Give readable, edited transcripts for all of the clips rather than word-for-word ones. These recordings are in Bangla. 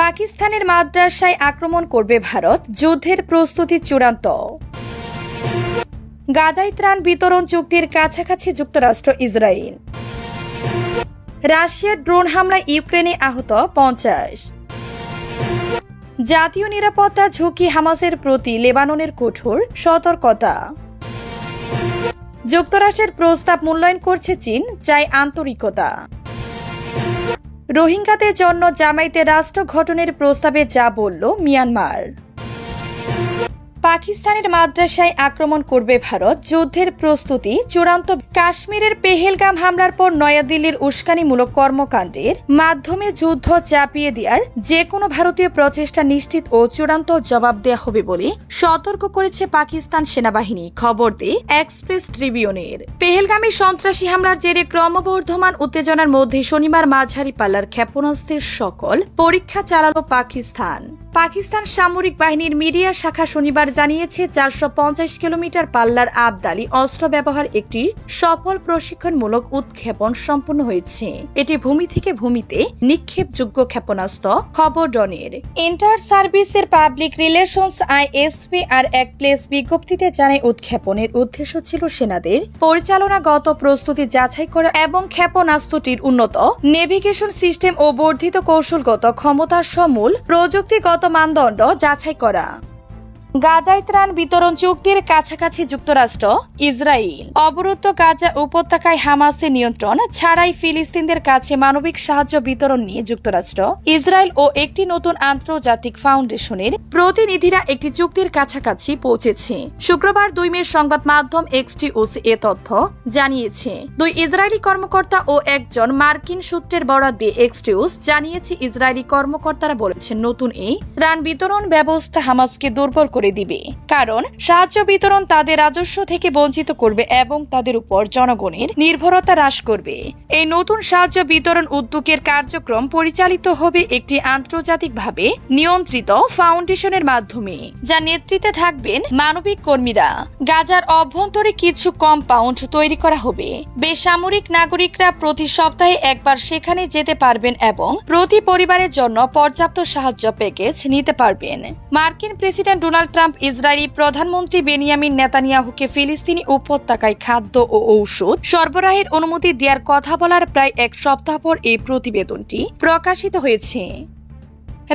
পাকিস্তানের মাদ্রাসায় আক্রমণ করবে ভারত, যুদ্ধের প্রস্তুতি চূড়ান্ত। গাজায় ত্রাণ বিতরণ চুক্তির কাছাকাছি যুক্তরাষ্ট্র ইসরায়েল। রাশিয়ার ড্রোন হামলায় ইউক্রেনে আহত 50। জাতীয় নিরাপত্তা ঝুঁকি, হামাসের প্রতি লেবাননের কঠোর সতর্কতা। যুক্তরাষ্ট্রের প্রস্তাব মূল্যায়ন করছে চীন, চাই আন্তরিকতা। রোহিঙ্গাদের জন্য জামায়াতে রাষ্ট্র গঠনের প্রস্তাবে যা বলল মিয়ানমার। পাকিস্তানের মাদ্রাসায় আক্রমণ করবে ভারত, যুদ্ধের প্রস্তুতি চূড়ান্ত। কাশ্মীরের পেহেলগাম হামলার পর নয়াদিল্লির উস্কানিমূলক কর্মকাণ্ডের মাধ্যমে যুদ্ধ চাপিয়ে দেওয়ার যে কোনো ভারতীয় প্রচেষ্টা নিশ্চিত ও চূড়ান্ত জবাব দেওয়া হবে বলে সতর্ক করেছে পাকিস্তান সেনাবাহিনী। খবর দিয়ে এক্সপ্রেস ট্রিবিউনের। পেহেলগামী সন্ত্রাসী হামলার জেরে ক্রমবর্ধমান উত্তেজনার মধ্যে শনিবার মাঝারি পাল্লার ক্ষেপণাস্ত্রের সকল পরীক্ষা চালালো পাকিস্তান সামরিক বাহিনীর মিডিয়া শাখা শনিবার জানিয়েছে 450 কিলোমিটার পাল্লার আবদালি অস্ত্র ব্যবহার একটি সফল প্রশিক্ষণমূলক উৎক্ষেপণ সম্পন্ন হয়েছে। এটি ভূমি থেকে ভূমিতে নিক্ষেপযোগ্য ক্ষেপণাস্ত্র। খবর ডনের। ইন্টার সার্ভিসের পাবলিক রিলেশনস আইএসপি আর এক প্লেস বিজ্ঞপ্তিতে জানায় উৎক্ষেপণের উদ্দেশ্য ছিল সেনাদের পরিচালনাগত প্রস্তুতি যাচাই করা এবং ক্ষেপণাস্ত্রটির উন্নত নেভিগেশন সিস্টেম ও বর্ধিত কৌশলগত ক্ষমতার সমূল প্রযুক্তিগত মানদণ্ড যাচাই করা। গাজায় ত্রাণ বিতরণ চুক্তির কাছাকাছি যুক্তরাষ্ট্র ইসরায়েল। অবরুদ্ধ গাজা উপত্যকায় হামাসের নিয়ন্ত্রণ ছাড়াই ফিলিস্তিনদের কাছে মানবিক সাহায্য বিতরণ নিয়ে যুক্তরাষ্ট্র, ইসরায়েল ও একটি নতুন আন্তর্জাতিক ফাউন্ডেশনের প্রতিনিধিরা একটি চুক্তির কাছাকাছি পৌঁছেছে। শুক্রবার 2 মে সংবাদ মাধ্যম এক্সটিওসি এ তথ্য জানিয়েছে। 2 ইসরায়েলি কর্মকর্তা ও একজন মার্কিন সূত্রের বরাত দিয়ে এক্সটিওস জানিয়েছে, ইসরায়েলি কর্মকর্তারা বলেছেন নতুন এই ত্রাণ বিতরণ ব্যবস্থা হামাসকে দুর্বল করে দিবে, কারণ সাহায্য বিতরণ তাদের রাজস্ব থেকে বঞ্চিত করবে এবং তাদের উপর জনগণের নির্ভরতা হ্রাস করবে। এই নতুন সাহায্য বিতরণ উদ্যোগের কার্যক্রম পরিচালিত হবে একটি আন্তর্জাতিকভাবে নিয়ন্ত্রিত ফাউন্ডেশনের মাধ্যমে, যা নেতৃত্বে থাকবেন মানবিক কর্মীরা। গাজার অভ্যন্তরে কিছু কম্পাউন্ড তৈরি করা হবে। বেসামরিক নাগরিকরা প্রতি সপ্তাহে একবার সেখানে যেতে পারবেন এবং প্রতি পরিবারের জন্য পর্যাপ্ত সাহায্য প্যাকেজ নিতে পারবেন। মার্কিন প্রেসিডেন্ট ডোনাল্ড ট্রাম্প ইসরায়েলি প্রধানমন্ত্রী বেনিয়ামিন নেতানিয়াহুকে ফিলিস্তিনি উপত্যকায় খাদ্য ও ঔষধ সরবরাহের অনুমতি দেওয়ার কথা বলার প্রায় এক সপ্তাহ পর এই প্রতিবেদনটি প্রকাশিত হয়েছে।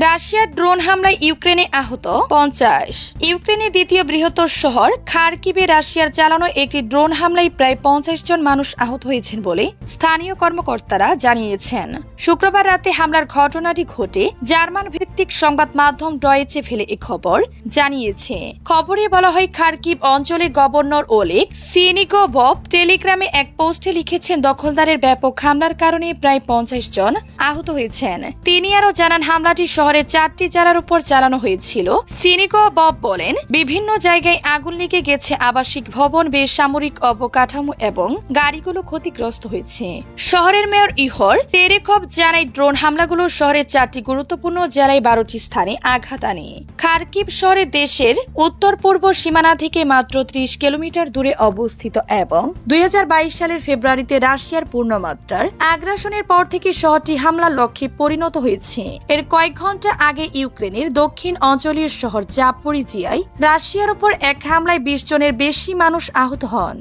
রাশিয়ার ড্রোন হামলায় ইউক্রেনে আহত 50। ইউক্রেনের দ্বিতীয় বৃহত্তর শহর খারকিভে রাশিয়ার চালানো একটি ড্রোন হামলায় প্রায় 50 জন মানুষ আহত হয়েছেন বলে স্থানীয় কর্মকর্তারা জানিয়েছেন। শুক্রবার রাতে হামলার ঘটনাটি ঘটে জার্মান ভিত্তিক সংবাদ মাধ্যম ডয়েচে ভেলে এ খবর জানিয়েছে। খবরে বলা হয়, খারকিভ অঞ্চলের গভর্নর ওলেগ সিনিগোভভ টেলিগ্রামে এক পোস্টে লিখেছেন, দখলদারের ব্যাপক হামলার কারণে প্রায় 50 জন আহত হয়েছেন। তিনি আরও জানান, হামলাটি শহরে 4টি জেলার উপর চালানো হয়েছিল। সিনিগোভভ বলেন, বিভিন্ন জায়গায় আগুন লেগে গেছে, আবাসিক ভবন, বেসামরিক অবকাঠামো এবং গাড়িগুলো ক্ষতিগ্রস্ত হয়েছে। শহরের মেয়র ইহর টেরেকভ জানায়, ড্রোন হামলাগুলো শহরের 4টি গুরুত্বপূর্ণ জেলায় 12টি স্থানে আঘাত আনে। খারকিভ শহরে দেশের উত্তর পূর্ব সীমানা থেকে মাত্র 30 কিলোমিটার দূরে অবস্থিত এবং 2022 সালের ফেব্রুয়ারিতে রাশিয়ার পূর্ণমাত্রার আগ্রাসনের পর থেকে শহরটি হামলার লক্ষ্যে পরিণত হয়েছে। এর কয়েক ঘণ্টা আগে ইউক্রেনের দক্ষিণ অঞ্চলীয় শহর জাপোরিজিয়ায় রাশিয়ার উপর এক হামলায় 20 জনের বেশি মানুষ আহত হন।